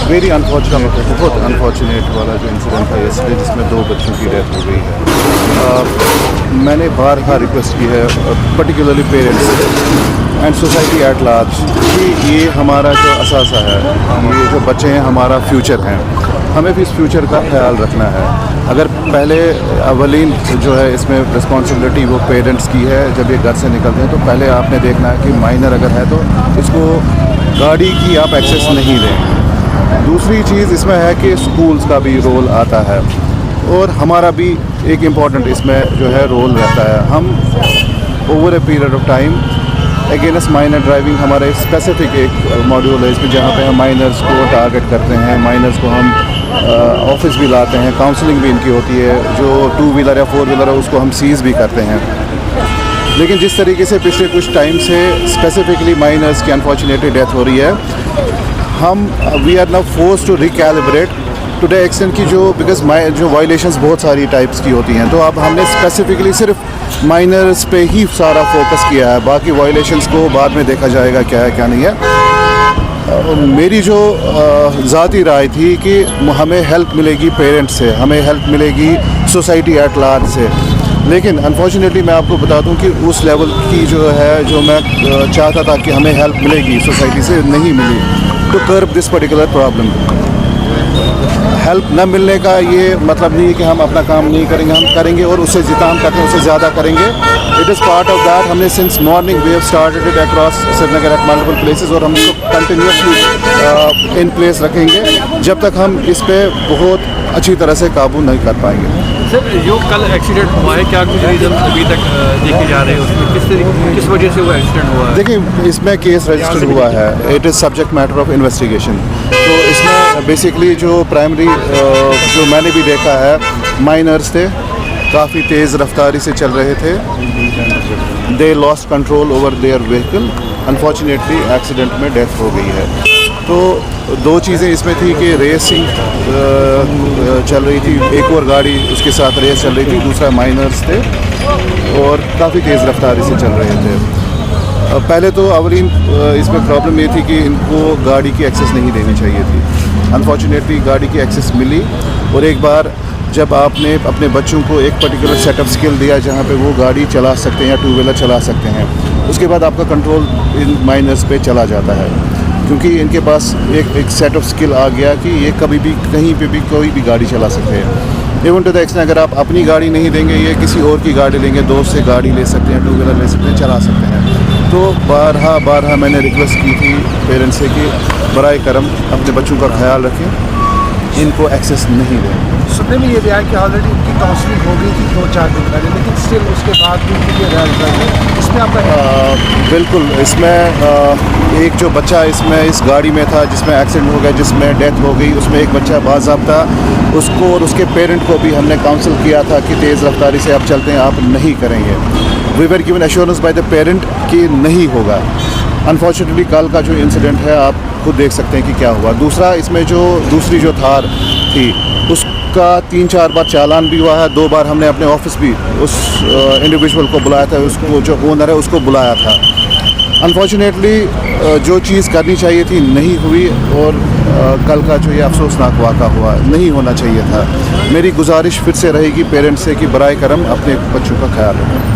Very unfortunate, बहुत unfortunate वाला जो इंसिडेंट था इसलिए जिसमें 2 बच्चों की डेथ हो गई है। मैंने बार रिक्वेस्ट की है particularly parents and society at large कि ये हमारा जो असासा है, ये जो बच्चे हैं हमारा फ्यूचर हैं, हमें भी इस फ्यूचर का ख्याल रखना है। अगर पहले अवलीन जो है इसमें रिस्पॉन्सिबिलिटी वो पेरेंट्स की है, जब ये घर से निकलते हैं तो पहले आपने देखना है कि माइनर अगर है तो इसको गाड़ी की आप एक्सेस नहीं दें। दूसरी चीज़ इसमें है कि स्कूल्स का भी रोल आता है और हमारा भी एक इम्पॉर्टेंट इसमें जो है रोल रहता है। हम over a period of time against minor driving हमारा एक स्पेसिफिक एक मॉड्यूल है इसमें, जहाँ पे हम माइनर्स को टारगेट करते हैं, माइनर्स को हम ऑफिस भी लाते हैं, काउंसलिंग भी इनकी होती है, जो 2 व्हीलर या 4 व्हीलर है उसको हम सीज़ भी करते हैं। लेकिन जिस तरीके से पिछले कुछ टाइम से स्पेसिफिकली माइनर्स की अनफॉर्चुनेटली डेथ हो रही है, हम we are now force to recalibrate to the extent की जो बिकॉज जो वायलेशंस बहुत सारी टाइप्स की होती हैं, तो अब हमने स्पेसिफिकली सिर्फ माइनर्स पे ही सारा फोकस किया है, बाकी वायलेशंस को बाद में देखा जाएगा क्या है क्या नहीं है। मेरी जो ज़ाती राय थी कि हमें हेल्प मिलेगी पेरेंट्स से, हमें हेल्प मिलेगी सोसाइटी एट लार्ज से, लेकिन अनफॉर्चुनेटली मैं आपको बता दूं कि उस लेवल की जो है जो मैं चाहता था कि हमें हेल्प मिलेगी सोसाइटी से, नहीं मिली to curb this particular problem. Help न मिलने का ये मतलब नहीं है कि हम अपना काम नहीं करेंगे, हम करेंगे और उससे जितना हम करते हैं उससे ज़्यादा करेंगे। It is part of that. हमने since morning we have started it across Srinagar at multiple places और हम इसको कंटिन्यूसली इन प्लेस रखेंगे जब तक हम इस पर बहुत अच्छी तरह से काबू नहीं कर पाएंगे। सर, जो कल एक्सीडेंट हुआ है, क्या कुछ रीज़न अभी तक देखे जा रहे हैं उसमें, किस वजह से वो एक्सीडेंट हुआ है? देखिए, इसमें केस रजिस्टर्ड हुआ है, it is subject matter of investigation. तो इसमें बेसिकली जो प्राइमरी जो मैंने भी देखा है, माइनर्स थे, काफ़ी तेज़ रफ्तारी से चल रहे थे, they lost control over their vehicle, unfortunately accident में डेथ हो गई है। तो 2 चीज़ें इसमें थी कि रेसिंग चल रही थी, एक और गाड़ी उसके साथ रेस चल रही थी, दूसरा माइनर्स थे और काफ़ी तेज़ रफ्तारी से चल रहे थे। पहले तो अवलीन इसमें प्रॉब्लम ये थी कि इनको गाड़ी की एक्सेस नहीं देनी चाहिए थी। अनफॉर्चुनेटली गाड़ी की एक्सेस मिली और एक बार जब आपने अपने बच्चों को एक पर्टिकुलर सेट ऑफ स्किल दिया जहाँ पे वो गाड़ी चला सकते हैं या 2 व्हीलर चला सकते हैं, उसके बाद आपका कंट्रोल इन माइनर्स पे चला जाता है, क्योंकि इनके पास एक सेट ऑफ स्किल आ गया कि ये कभी भी कहीं पे भी कोई भी गाड़ी चला सकते हैं। इवन टू द एक्सटेंट अगर आप अपनी गाड़ी नहीं देंगे, ये किसी और की गाड़ी लेंगे, दोस्त से गाड़ी ले सकते हैं, 2 व्हीलर ले सकते हैं, चला सकते हैं। तो बारहा मैंने रिक्वेस्ट की थी पेरेंट्स से कि बराए करम अपने बच्चों का ख्याल रखें, इनको एक्सेस नहीं दें। सुनने में ये भी आया कि ऑलरेडी उनकी काउंसलिंग हो गई थी 2-4 दिन पहले, लेकिन स्टिल उसके बाद भी उनकी ये रहा, इसमें आपका बिल्कुल, इसमें एक जो बच्चा इसमें इस गाड़ी में था जिसमें एक्सीडेंट हो गया, जिसमें डेथ हो गई, उसमें एक बच्चा बाज़ाब्ता, उसको और उसके पेरेंट को भी हमने काउंसिल किया था कि तेज़ रफ्तारी से आप चलते हैं, आप नहीं करेंगे। We were given assurance by the parent कि नहीं होगा। अनफॉर्चुनेटली कल का जो इंसिडेंट है आप खुद देख सकते हैं कि क्या हुआ। दूसरा इसमें जो दूसरी जो थार थी उसका 3-4 बार चालान भी हुआ है, 2 बार हमने अपने ऑफिस भी उस इंडिविजुअल को बुलाया था, उसको जो ओनर है उसको बुलाया था। अनफॉर्चुनेटली जो चीज़ करनी चाहिए थी नहीं हुई और कल का जो ये अफसोसनाक वाक़ा हुआ, नहीं होना चाहिए था। मेरी गुजारिश फिर से रहेगी पेरेंट्स से कि बराए करम अपने बच्चों का ख्याल रखें।